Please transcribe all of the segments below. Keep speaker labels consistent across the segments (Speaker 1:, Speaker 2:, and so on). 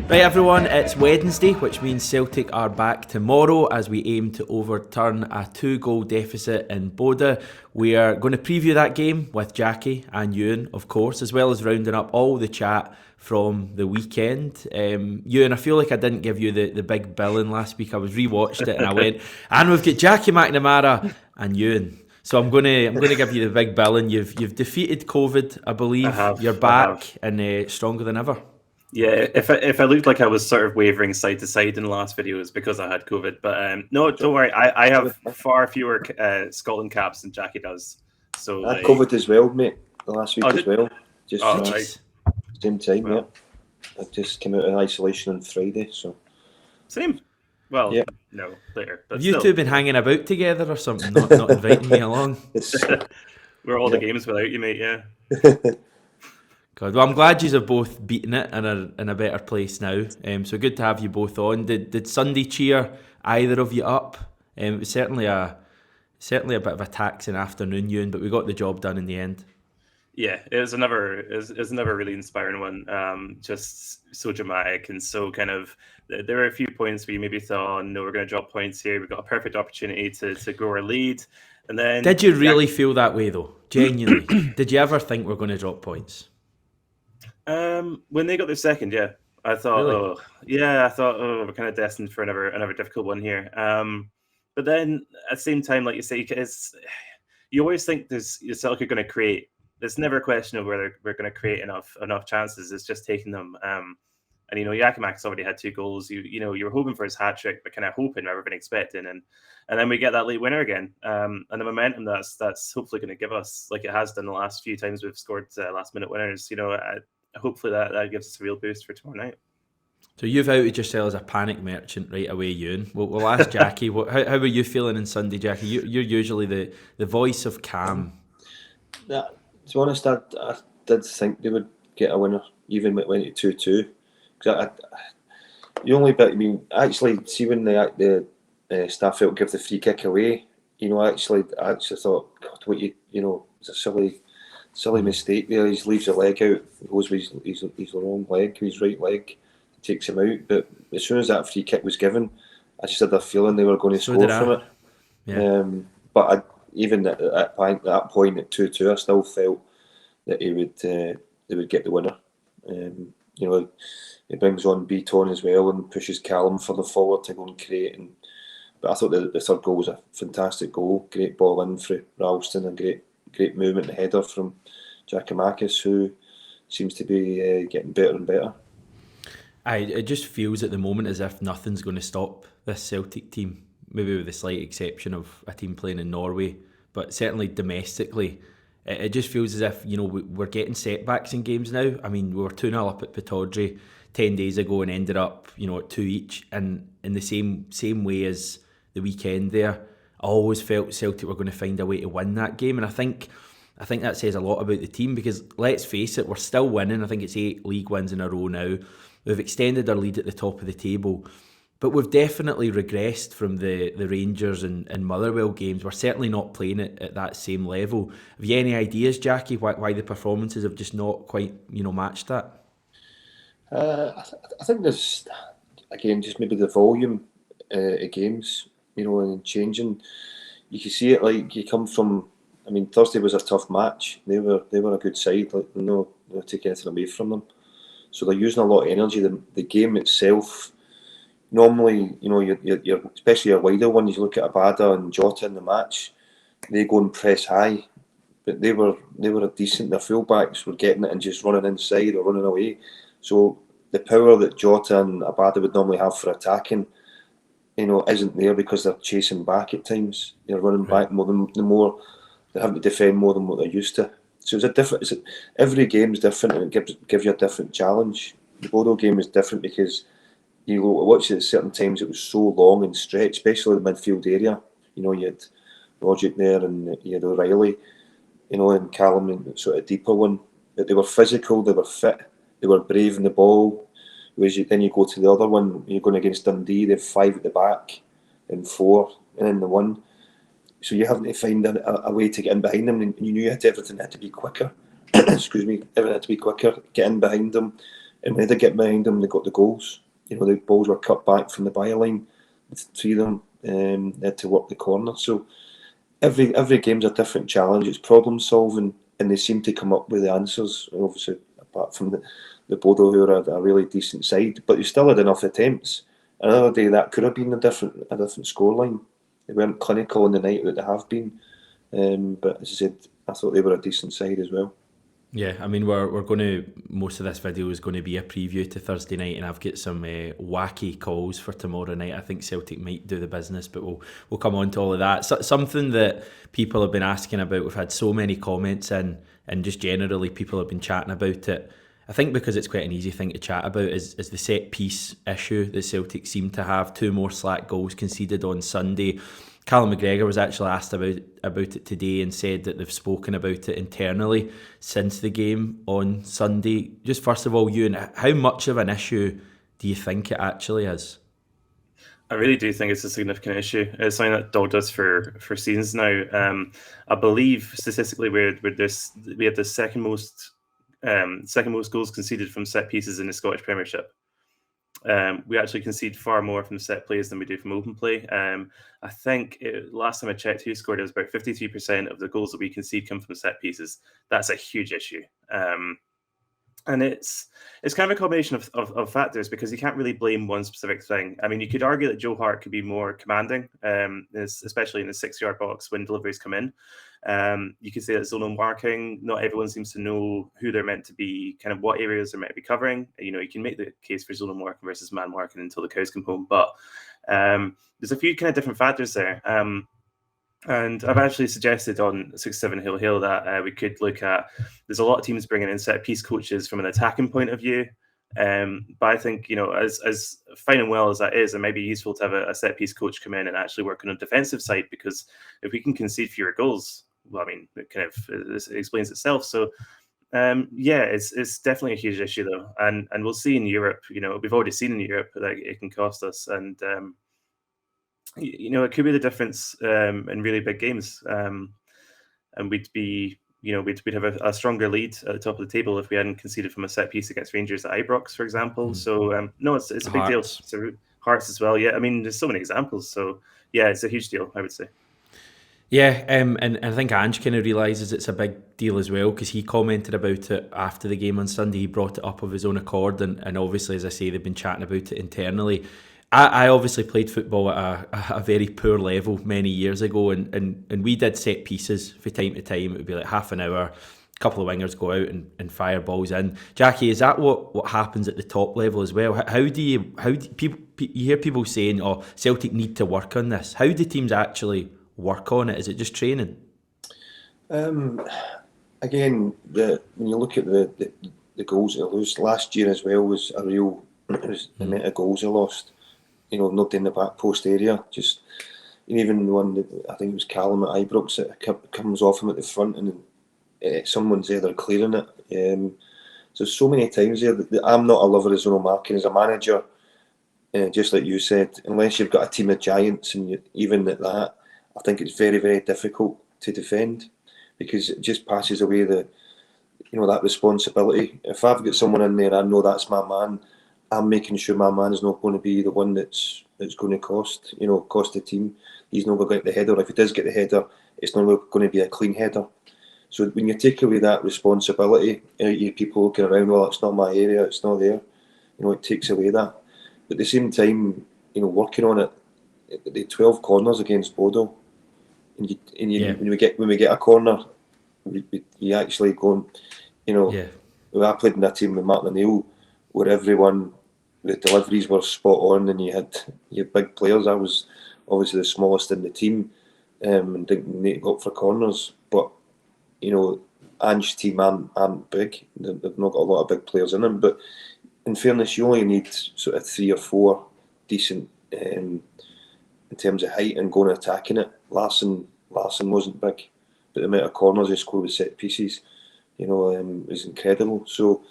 Speaker 1: Right everyone, it's Wednesday, which means Celtic are back tomorrow as we aim to overturn a 2-goal deficit in Bodø. We are going to preview that game with Jackie and Euan, of course, as well as rounding up all the chat from the weekend. Euan, I feel like I didn't give you the big billing last week. I was rewatched it and I went, and we've got Jackie McNamara and Euan. So I'm going to give you the big billing. You've defeated COVID, I believe. You're back and stronger than ever.
Speaker 2: Yeah, if I looked like I was sort of wavering side to side in the last video, it was because I had COVID. But no, don't worry. I have far fewer Scotland caps than Jackie does. So
Speaker 3: I had COVID as well, mate. The last week as well. Just
Speaker 2: right.
Speaker 3: Same time, well, yeah. I just came out of isolation on Friday, so
Speaker 2: same. Well, yeah. No, later. But
Speaker 1: have you two been hanging about together or something? Not inviting me along.
Speaker 2: We're all the games without you, mate. Yeah.
Speaker 1: God, well, I'm glad you have both beaten it and are in a better place now. So good to have you both on. Did Sunday cheer either of you up? It was certainly a bit of a taxing afternoon, Euan, but we got the job done in the end.
Speaker 2: Yeah, it was another really inspiring one. Just so dramatic and so kind of. There were a few points where you maybe thought, oh, no, we're going to drop points here. We've got a perfect opportunity to grow our lead. And then,
Speaker 1: did you really feel that way though? Genuinely, did you ever think we're going to drop points?
Speaker 2: When they got their second, yeah, I thought,
Speaker 1: really?
Speaker 2: we're kind of destined for another difficult one here. But then at the same time, like you say, you always think Celtic are going to create. There's never a question of whether we're going to create enough chances. It's just taking them. And Jackie Mac's already had 2 goals. You were hoping for his hat trick, but kind of hoping rather than expecting. And then we get that late winner again. And the momentum that's hopefully going to give us, like it has done the last few times we've scored last minute winners. Hopefully that gives us a real boost for tomorrow night.
Speaker 1: So you've outed yourself as a panic merchant right away, Euan. We'll ask Jackie. How were you feeling on Sunday, Jackie? You're usually the voice of calm.
Speaker 3: Yeah, to be honest, I did think they would get a winner, even when it went to 2-2. The only bit, actually, see when the Starfelt give the free kick away, I actually thought, God, it's a silly mistake there. He leaves the leg out, goes with his wrong leg, his right leg, takes him out. But as soon as that free kick was given, I just had a feeling they were going to score from it.
Speaker 1: Yeah.
Speaker 3: But even at that point at 2-2, I still felt that they would get the winner. He brings on Beaton as well and pushes Callum further forward to go and create. But I thought the third goal was a fantastic goal. Great ball in for Ralston and great movement and header from Jackie McNamara, who seems to be getting better and better.
Speaker 1: It just feels at the moment as if nothing's going to stop this Celtic team, maybe with the slight exception of a team playing in Norway, but certainly domestically. It just feels as if, we're getting setbacks in games now. I mean, we were 2-0 up at Pittodrie 10 days ago and ended up, at 2 each. And in the same way as the weekend there, I always felt Celtic were going to find a way to win that game. And I think that says a lot about the team because, let's face it, we're still winning. I think it's 8 league wins in a row now. We've extended our lead at the top of the table. But we've definitely regressed from the Rangers and Motherwell games. We're certainly not playing it at that same level. Have you any ideas, Jackie, why the performances have just not quite, matched that?
Speaker 3: I think there's, again, just maybe the volume of games, and changing. You can see it, like, you come from, Thursday was a tough match. They were a good side, like, no taking anything away from them. So they're using a lot of energy. The game itself, normally, you're especially your wider ones, you look at Abada and Jota in the match, they go and press high, but they were a decent. Their fullbacks were getting it and just running inside or running away. So the power that Jota and Abada would normally have for attacking, isn't there because they're chasing back at times. They're running back more than they're having to defend more than what they're used to. So every game is different and it gives you a different challenge. The Bodø game is different because you watch it at certain times, it was so long and stretched, especially the midfield area. You had Logic there and you had O'Reilly, and Callum, and sort of deeper one. But they were physical, they were fit, they were brave in the ball. Then you go to the other one, you're going against Dundee, they have 5 at the back and 4 and in the 1. So you're having to find a way to get in behind them, and you knew everything had to be quicker. Excuse me, everything had to be quicker, get in behind them. and when they get behind them, they got the goals. The balls were cut back from the byline. 3 of them they had to work the corner. So every game's a different challenge. It's problem solving, and they seem to come up with the answers. Obviously, apart from the Bodø, who are a really decent side, but you still had enough attempts. Another day that could have been a different scoreline. They weren't clinical on the night that they have been, but as I said, I thought they were a decent side as well.
Speaker 1: Yeah, I mean, we're going to, most of this video is going to be a preview to Thursday night, and I've got some wacky calls for tomorrow night. I think Celtic might do the business, but we'll come on to all of that. Something that people have been asking about, we've had so many comments in, and just generally people have been chatting about it. I think because it's quite an easy thing to chat about is the set piece issue that Celtic seem to have. 2 more slack goals conceded on Sunday. Callum McGregor was actually asked about it today and said that they've spoken about it internally since the game on Sunday. Just first of all, Euan, how much of an issue do you think it actually is?
Speaker 2: I really do think it's a significant issue. It's something that dogged us for seasons now. I believe statistically we had the second most goals conceded from set pieces in the Scottish Premiership. We actually concede far more from set plays than we do from open play. I think last time I checked who scored, it was about 53% of the goals that we concede come from set pieces. That's a huge issue. And it's kind of a combination of factors, because you can't really blame one specific thing. I mean, you could argue that Joe Hart could be more commanding, especially in the 6-yard box when deliveries come in. You could say that zonal marking, not everyone seems to know who they're meant to be, kind of what areas they're meant to be covering. You can make the case for zonal marking versus man marking until the cows come home. But there's a few kind of different factors there. And I've actually suggested on 6-7 Hill Hill that we could look at, there's a lot of teams bringing in set piece coaches from an attacking point of view. But I think, as fine and well as that is, it might be useful to have a set piece coach come in and actually work on a defensive side, because if we can concede fewer goals, well, I mean, it kind of explains itself. So, it's definitely a huge issue though. And we'll see in Europe, we've already seen in Europe that it can cost us. And, it could be the difference in really big games. And we'd have a stronger lead at the top of the table if we hadn't conceded from a set piece against Rangers at Ibrox, for example. So no, it's a big deal. So Hearts as well. Yeah, I mean, there's so many examples. So yeah, it's a huge deal, I would say.
Speaker 1: Yeah, and I think Ange kind of realises it's a big deal as well, because he commented about it after the game on Sunday. He brought it up of his own accord, and obviously, as I say, they've been chatting about it internally. I obviously played football at a very poor level many years ago, and we did set pieces from time to time. It would be like half an hour, a couple of wingers go out and fire balls in. Jackie, is that what happens at the top level as well? How do people, you hear people saying, "Oh, Celtic need to work on this"? How do teams actually work on it? Is it just training?
Speaker 3: Again, when you look at the goals they lost last year as well, was a real the amount of goals they lost. Nobody in the back post area. Just even the one that I think it was Callum at Ibrox that comes off him at the front, and someone's there clearing it. So many times there that I'm not a lover of zonal marking as a manager. Just like you said, unless you've got a team of giants, and even at that, I think it's very, very difficult to defend, because it just passes away that responsibility. If I've got someone in there, I know that's my man. I'm making sure my man's not going to be the one that's going to cost the team. He's not going to get the header. If he does get the header, it's not going to be a clean header. So when you take away that responsibility, you people looking around, well, it's not my area, it's not there. It takes away that. But at the same time, working on it, the 12 corners against Bodø, when we get a corner, we actually go. I played in a team with Martin O'Neill, where everyone, the deliveries were spot on, and you had big players. I was obviously the smallest in the team, and didn't need to go up for corners. But Ange's team aren't big; they've not got a lot of big players in them. But in fairness, you only need sort of 3 or 4 decent in terms of height and going and attacking it. Larson wasn't big, but the amount of corners he scored with set pieces, is incredible. So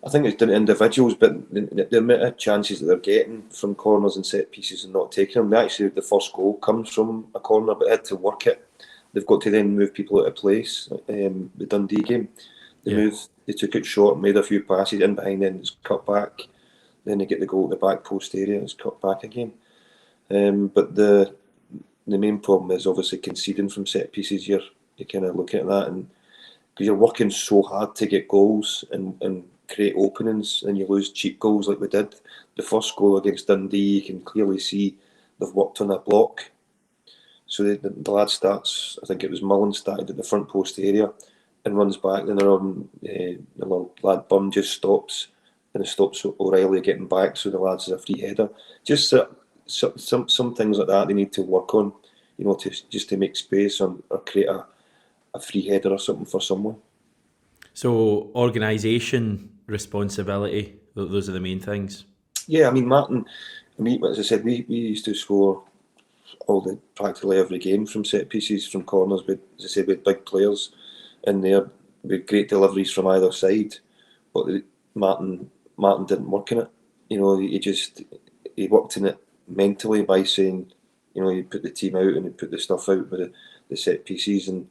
Speaker 3: I think it's down to individuals, but the amount of chances that they're getting from corners and set pieces and not taking them. Actually, the first goal comes from a corner, but they had to work it. They've got to then move people out of place. The Dundee game, They took it short, made a few passes in behind, then it's cut back. Then they get the goal at the back post area, it's cut back again. But the main problem is obviously conceding from set pieces. You kind of look at that, and because you're working so hard to get goals and create openings, and you lose cheap goals like we did. The first goal against Dundee, you can clearly see they've worked on a block. So the lad starts, I think it was Mullen, started at the front post area and runs back. Then the little lad Bunn just stops, and it stops O'Reilly getting back. So the lad's a free header. Just some things like that they need to work on, to make space or create a free header or something for someone.
Speaker 1: So organisation, responsibility, those are the main things.
Speaker 3: Yeah, I mean, Martin, as I said, we used to score practically every game from set pieces, from corners. But as I said, we had big players in there with great deliveries from either side. But Martin didn't work in it. He worked in it mentally by saying, he put the team out and he put the stuff out with the set pieces, and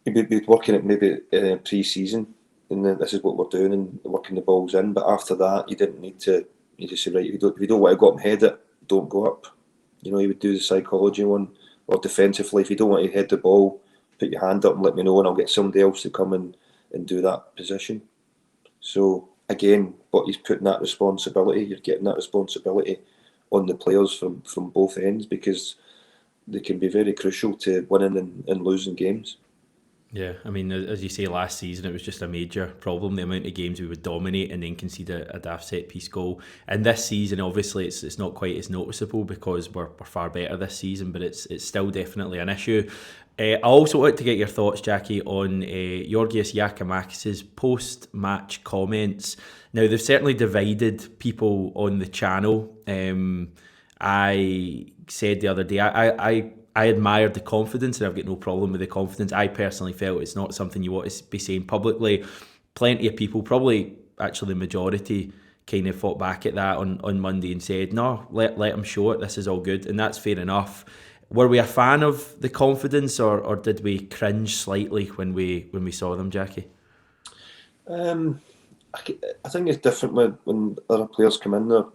Speaker 3: he'd be working it maybe pre-season, and then this is what we're doing and working the balls in. But after that, you didn't need to. You just say, right, if you don't want to go up and head it, don't go up. He would do the psychology one, or defensively, if you don't want to head the ball, put your hand up and let me know, and I'll get somebody else to come in and do that position. So again, but he's putting that responsibility. You're getting that responsibility on the players from both ends, because they can be very crucial to winning and losing games.
Speaker 1: Yeah, I mean, as you say, last season it was just a major problem, the amount of games we would dominate and then concede a daft set piece goal. And this season, obviously, it's not quite as noticeable because we're far better this season, but it's still definitely an issue. I also want to get your thoughts, Jackie, on Georgios Yakimakis' post-match comments. Now, they've certainly divided people on the channel. I said the other day, I admired the confidence, and I've got no problem with the confidence. I personally felt it's not something you want to be saying publicly. Plenty of people, probably actually the majority, kind of fought back at that on Monday and said, no, let them show it, this is all good, and that's fair enough. Were we a fan of the confidence, or did we cringe slightly when we saw them, Jackie?
Speaker 3: I think it's different when other players come in there,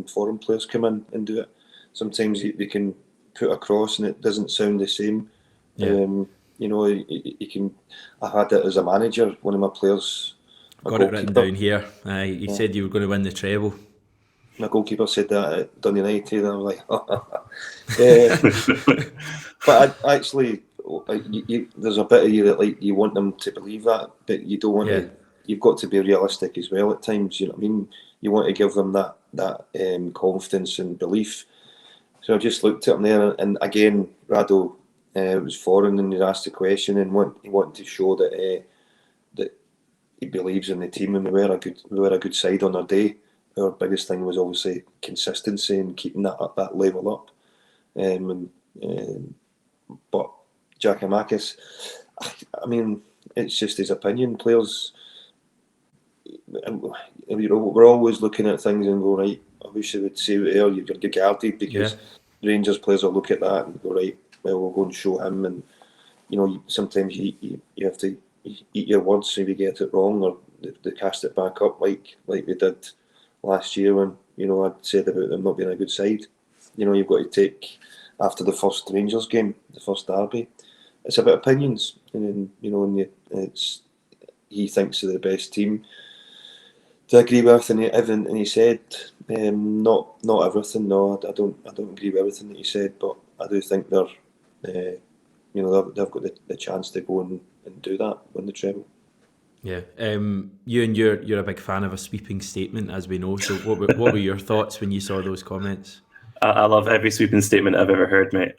Speaker 3: foreign players come in and do it. Sometimes they can put across and it doesn't sound the same. Yeah. You can. I had it as a manager. One of my players,
Speaker 1: got it written down here. You said you were going to win the treble.
Speaker 3: My goalkeeper said that at Dundee United, and I was like, but actually, there's a bit of you that you want them to believe that, but you don't want to. You've got to be realistic as well at times. You know what I mean? You want to give them that confidence and belief. So I just looked at him there, and again, Rado was foreign, and he asked the question, and he wanted to show that he believes in the team, and we were a good side on our day. Our biggest thing was obviously consistency and keeping that level up. But Giakoumakis, I mean, it's just his opinion. Players, we're always looking at things and go, right, I wish I would say it there, you're guarded, because Rangers players will look at that and go, right, well, we'll go and show him. And sometimes you have to eat your words if you get it wrong, or they cast it back up like we did last year when I'd said about them not being a good side. You've got to take, after the first Rangers game, the first derby, it's about opinions, and he thinks they're the best team to agree with, and he said not everything. No, I don't agree with everything that he said, but I do think they've got the chance to go and do that, win the treble.
Speaker 1: Yeah, Euan, you're a big fan of a sweeping statement, as we know. So what were your thoughts when you saw those comments?
Speaker 2: I love every sweeping statement I've ever heard, mate.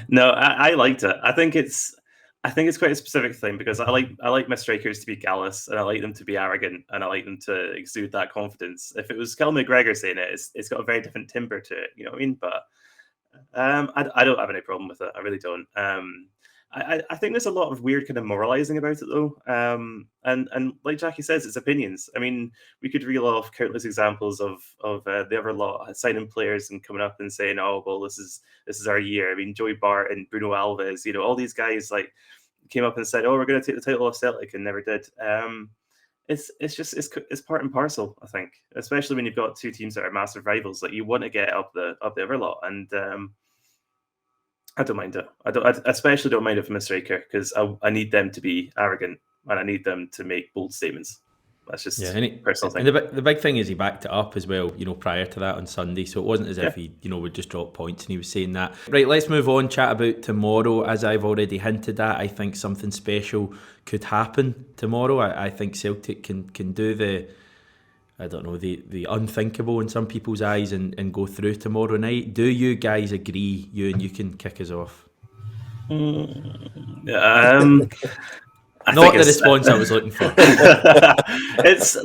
Speaker 2: No, I liked it. I think it's quite a specific thing, because I like my strikers to be callous, and I like them to be arrogant, and I like them to exude that confidence. If it was Kel McGregor saying it, it's got a very different timbre to it. You know what I mean? But I don't have any problem with it. I really don't. I think there's a lot of weird kind of moralizing about it, though. And like Jackie says, it's opinions. I mean, we could reel off countless examples of the other lot signing players and coming up and saying, "Oh, well, this is our year." I mean, Joey Bart and Bruno Alves, all these guys, like, came up and said, "Oh, we're going to take the title off Celtic," and never did. It's part and parcel, I think, especially when you've got two teams that are massive rivals. Like, you want to get up the other lot, and I don't mind it. I especially don't mind it from a striker, because I need them to be arrogant and I need them to make bold statements. That's just personal thing.
Speaker 1: And the big thing is he backed it up as well, prior to that on Sunday. So it wasn't as if he, would just drop points and he was saying that. Right, let's move on, chat about tomorrow. As I've already hinted at, I think something special could happen tomorrow. I think Celtic can do the unthinkable in some people's eyes and go through tomorrow night. Do you guys agree? Euan, you can kick us off. Not the response I was looking for.
Speaker 2: It's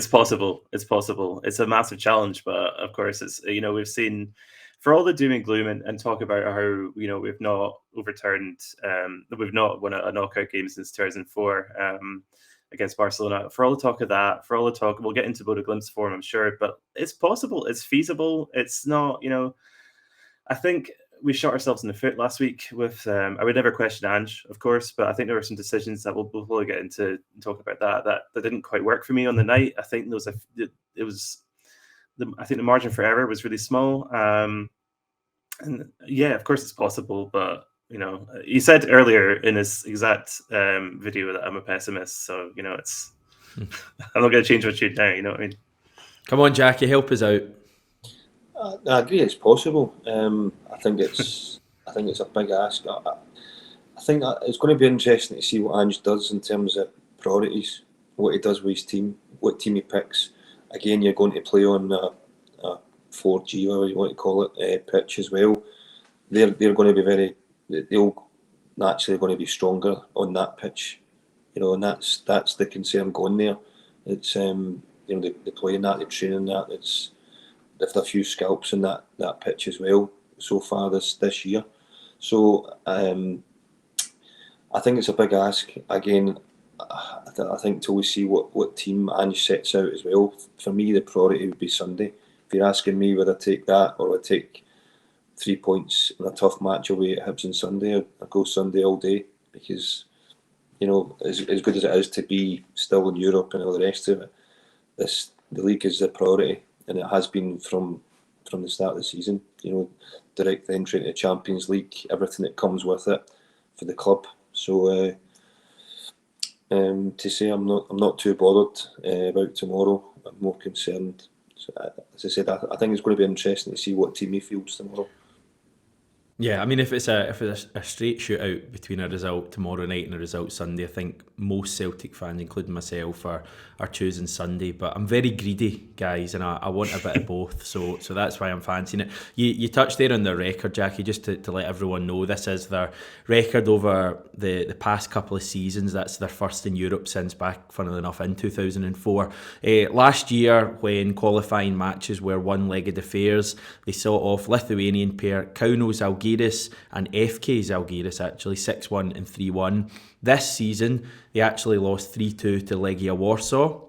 Speaker 2: possible. It's possible. It's a massive challenge, but of course, it's we've seen, for all the doom and gloom and talk about how we've not overturned, we've not won a knockout game since 2004 against Barcelona. For all the talk of that, for all the talk, we'll get into Bodø Glimt's form, I'm sure, but it's possible. It's feasible. It's not. I think we shot ourselves in the foot last week with, I would never question Ange, of course, but I think there were some decisions that we'll probably get into talking about that didn't quite work for me on the night. I think I think the margin for error was really small. And yeah, of course it's possible, but he said earlier in his exact video that I'm a pessimist, so it's I'm not going to change my tune now. You know what I mean?
Speaker 1: Come on, Jackie, help us out.
Speaker 3: I agree, it's possible. I think it's a big ask. I think it's going to be interesting to see what Ange does in terms of priorities, what he does with his team, what team he picks. Again, you're going to play on a 4G, whatever you want to call it, pitch as well. They're going to be they'll naturally going to be stronger on that pitch, and that's the concern going there. It's they play in that, they train in that. They've a few scalps in that pitch as well so far this year. So I think it's a big ask. Again, I think till we see what team Ange sets out as well. For me, the priority would be Sunday. If you're asking me whether I take that or I take 3 points in a tough match away at Hibs on Sunday, I go Sunday all day, because as good as it is to be still in Europe and all the rest of it, the league is the priority. And it has been from the start of the season. Direct entry into the Champions League, everything that comes with it for the club. So to say I'm not too bothered about tomorrow. I'm more concerned. So, as I said, I think it's going to be interesting to see what team he fields tomorrow.
Speaker 1: Yeah, I mean, if it's a straight shootout between a result tomorrow night and a result Sunday, I think most Celtic fans, including myself, are choosing Sunday. But I'm very greedy, guys, and I want a bit of both. So that's why I'm fancying it. You touched there on their record, Jackie, just to let everyone know. This is their record over the past couple of seasons. That's their first in Europe since back, funnily enough, in 2004. Last year, when qualifying matches were one-legged affairs, they saw off Lithuanian pair Kauno Žalgiris and FK Žalgiris, actually 6-1 and 3-1. This season, they actually lost 3-2 to Legia Warsaw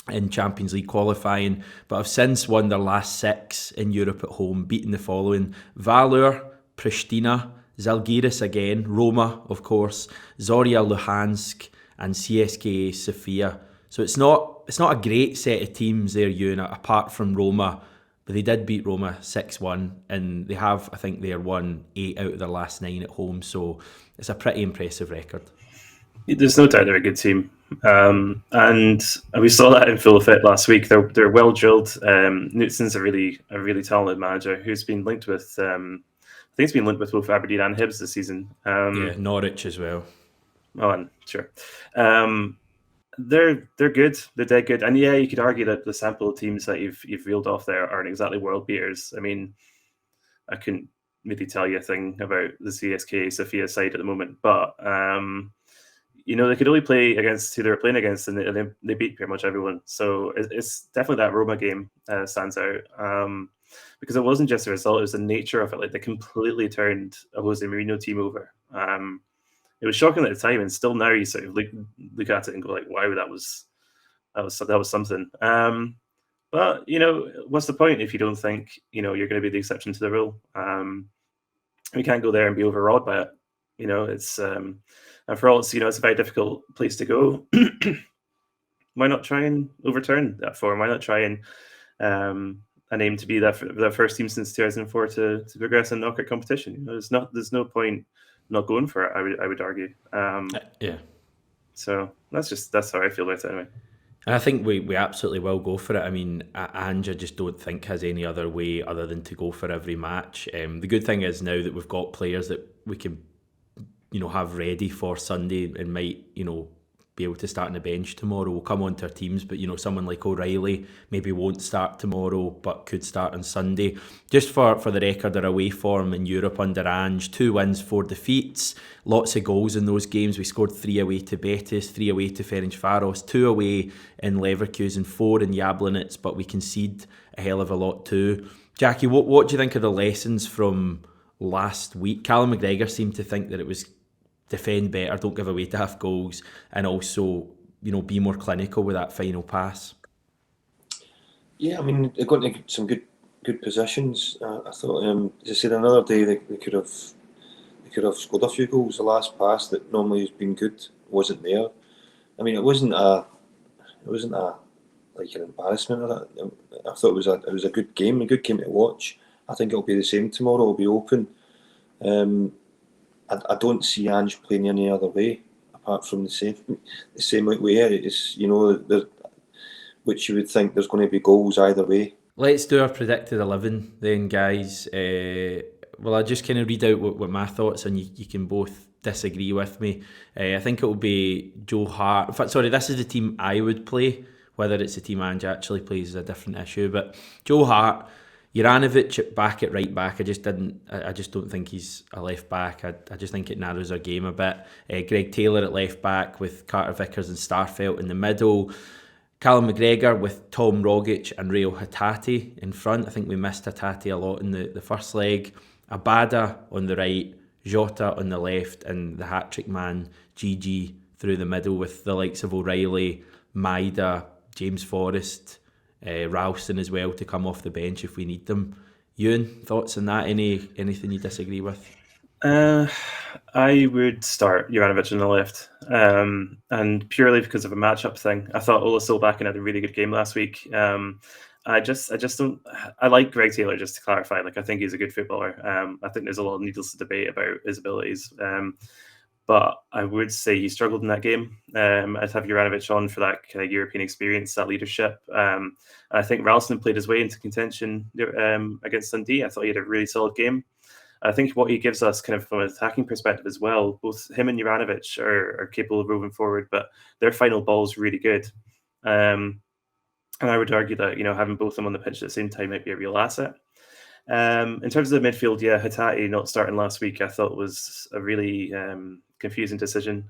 Speaker 1: in Champions League qualifying, but have since won their last 6 in Europe at home, beating the following: Valur, Pristina, Žalgiris again, Roma, of course, Zorya Luhansk, and CSKA Sofia. So it's not a great set of teams there, Euan, apart from Roma. But they did beat Roma 6-1, and they have, I think, won 8 out of their last 9 at home. So it's a pretty impressive record.
Speaker 2: There's no doubt they're a good team, and we saw that in full effect last week. They're well drilled. Knutsen's a really talented manager who's been linked with. I think he's been linked with both Aberdeen and Hibs this season.
Speaker 1: Norwich as well.
Speaker 2: Oh, and sure. They're good. They're dead good. And yeah, you could argue that the sample of teams that you've reeled off there aren't exactly world beaters. I mean, I couldn't really tell you a thing about the CSKA Sofia side at the moment, but they could only play against who they were playing against, and they beat pretty much everyone. So it's definitely that Roma game stands out, because it wasn't just the result; it was the nature of it. Like, they completely turned a Jose Mourinho team over. It was shocking at the time, and still now you sort of look at it and go like, "Wow, that was something." But what's the point if you don't think you're going to be the exception to the rule? We can't go there and be overawed by it. It's And for all it's, it's a very difficult place to go. Why not try and overturn that form? Why not try and aim to be that first team since 2004 to progress in knockout competition? There's no point not going for it. I would argue.
Speaker 1: Yeah.
Speaker 2: So that's how I feel about it anyway.
Speaker 1: And I think we absolutely will go for it. I mean, Ange, I just don't think has any other way other than to go for every match. The good thing is now that we've got players that we can, have ready for Sunday and might, be able to start on the bench tomorrow. We'll come on to our teams, but someone like O'Reilly maybe won't start tomorrow, but could start on Sunday. Just for the record, their away form in Europe under Ange: 2 wins, 4 defeats, lots of goals in those games. We scored 3 away to Betis, 3 away to Ferencváros, 2 away in Leverkusen, 4 in Jablonec, but we concede a hell of a lot too. Jackie, what do you think of the lessons from last week? Callum McGregor seemed to think that it was defend better, don't give away tough goals, and also, be more clinical with that final pass.
Speaker 3: Yeah, I mean, they got into some good positions. I thought, as I said, another day they could have scored a few goals. The last pass that normally has been good wasn't there. I mean, it wasn't like an embarrassment or that. I thought it was a good game to watch. I think it'll be the same tomorrow. It'll be open. I don't see Ange playing any other way apart from the same way. It's which you would think there's going to be goals either way.
Speaker 1: Let's do our predicted 11 then, guys. Well, I'll just kind of read out what my thoughts, and you can both disagree with me. I think it will be Joe Hart. In fact, sorry, this is the team I would play. Whether it's the team Ange actually plays is a different issue. But Joe Hart, Juranovic back at right back. I just don't think he's a left back. I just think it narrows our game a bit. Greg Taylor at left back with Carter Vickers and Starfelt in the middle. Callum McGregor with Tom Rogic and Rio Hatate in front. I think we missed Hatate a lot in the first leg. Abada on the right, Jota on the left, and the hat-trick man Gigi through the middle with the likes of O'Reilly, Maida, James Forrest, Ralston as well to come off the bench if we need them. Euan, thoughts on that? Anything you disagree with?
Speaker 2: I would start Juranovic on the left, and purely because of a matchup thing. I thought Ola Solbakken had a really good game last week. I just don't. I like Greg Taylor, just to clarify. Like, I think he's a good footballer. I think there's a lot of needless debate about his abilities. But I would say he struggled in that game. I'd have Juranovic on for that kind of European experience, that leadership. I think Ralston played his way into contention against Dundee. I thought he had a really solid game. I think what he gives us kind of from an attacking perspective as well, both him and Juranovic are capable of moving forward, but their final ball is really good. And I would argue that, having both of them on the pitch at the same time might be a real asset. In terms of the midfield, Hatate not starting last week, I thought was a really confusing decision.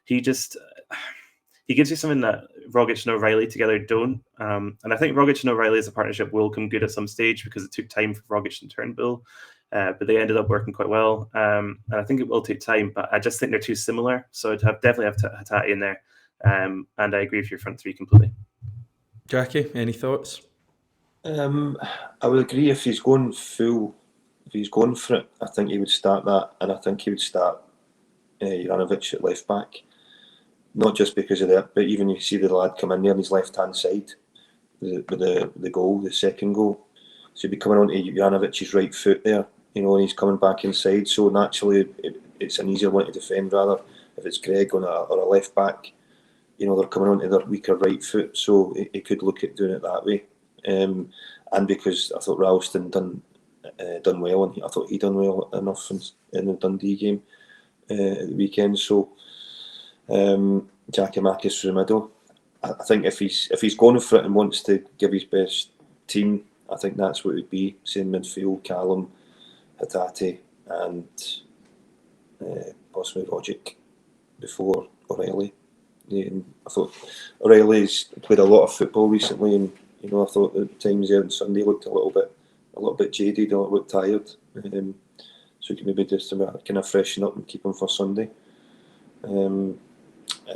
Speaker 2: He gives you something that Rogic and O'Reilly together don't. And I think Rogic and O'Reilly as a partnership will come good at some stage because it took time for Rogic and Turnbull. But they ended up working quite well. And I think it will take time, but I just think they're too similar. So I'd definitely have Hatate in there. And I agree with your front three completely.
Speaker 1: Jackie, any thoughts?
Speaker 3: I would agree if he's going for it, I think he would start that, and I think he would start Juranovic at left back. Not just because of that, but even you see the lad come in there on his left-hand side with the goal, the second goal. So he'd be coming on to Juranovic's right foot there, and he's coming back inside. So naturally, it's an easier one to defend rather if it's Greg or a left back. They're coming on to their weaker right foot, so he could look at doing it that way. And because I thought Ralston done well, and I thought he done well enough in the Dundee game at the weekend. So Jackie McNamara through the middle. I think if he's going for it and wants to give his best team, I think that's what it would be. Same midfield, Callum, Hatate, and possibly Rogic before O'Reilly. I thought O'Reilly's played a lot of football recently, and I thought at times there on Sunday looked a little bit jaded, a little bit tired. So you can maybe just kind of freshen up and keep him for Sunday. And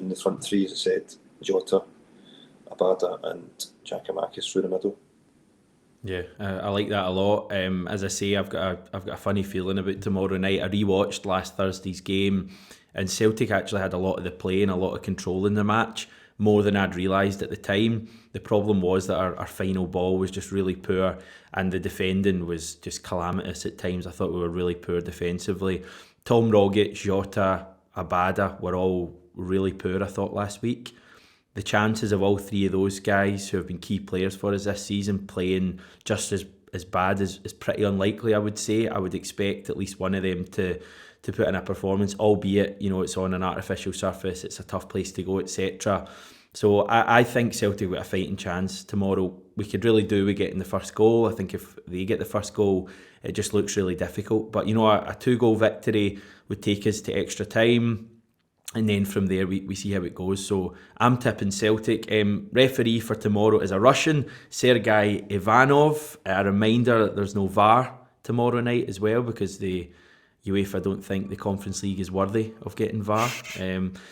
Speaker 3: the front three, as I said, Jota, Abada, and Jackie McNamara through the middle.
Speaker 1: Yeah, I like that a lot. As I say, I've got a funny feeling about tomorrow night. I rewatched last Thursday's game. And Celtic actually had a lot of the play and a lot of control in the match, more than I'd realised at the time. The problem was that our final ball was just really poor, and the defending was just calamitous at times. I thought we were really poor defensively. Tom Rogic, Jota, Abada were all really poor, I thought, last week. The chances of all three of those guys who have been key players for us this season playing just as bad is pretty unlikely, I would say. I would expect at least one of them to put in a performance, albeit, it's on an artificial surface, it's a tough place to go, etc. So I think Celtic got a fighting chance tomorrow. We could really do with getting the first goal. I think if they get the first goal, it just looks really difficult. But, a 2-goal victory would take us to extra time. And then from there, we see how it goes. So I'm tipping Celtic. Referee for tomorrow is a Russian, Sergei Ivanov. A reminder, there's no VAR tomorrow night as well, because the UEFA don't think the Conference League is worthy of getting VAR.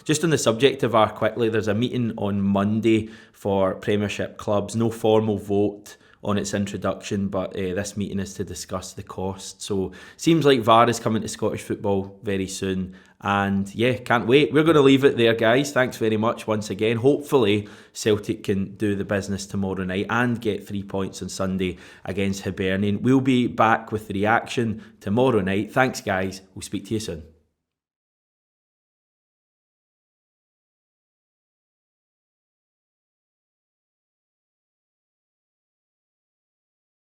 Speaker 1: Just on the subject of VAR quickly, there's a meeting on Monday for Premiership clubs. No formal vote on its introduction, but this meeting is to discuss the cost. So seems like VAR is coming to Scottish football very soon. And yeah, can't wait. We're going to leave it there, guys. Thanks very much once again. Hopefully Celtic can do the business tomorrow night and get 3 points on Sunday against Hibernian. We'll be back with the reaction tomorrow night. Thanks, guys. We'll speak to you soon.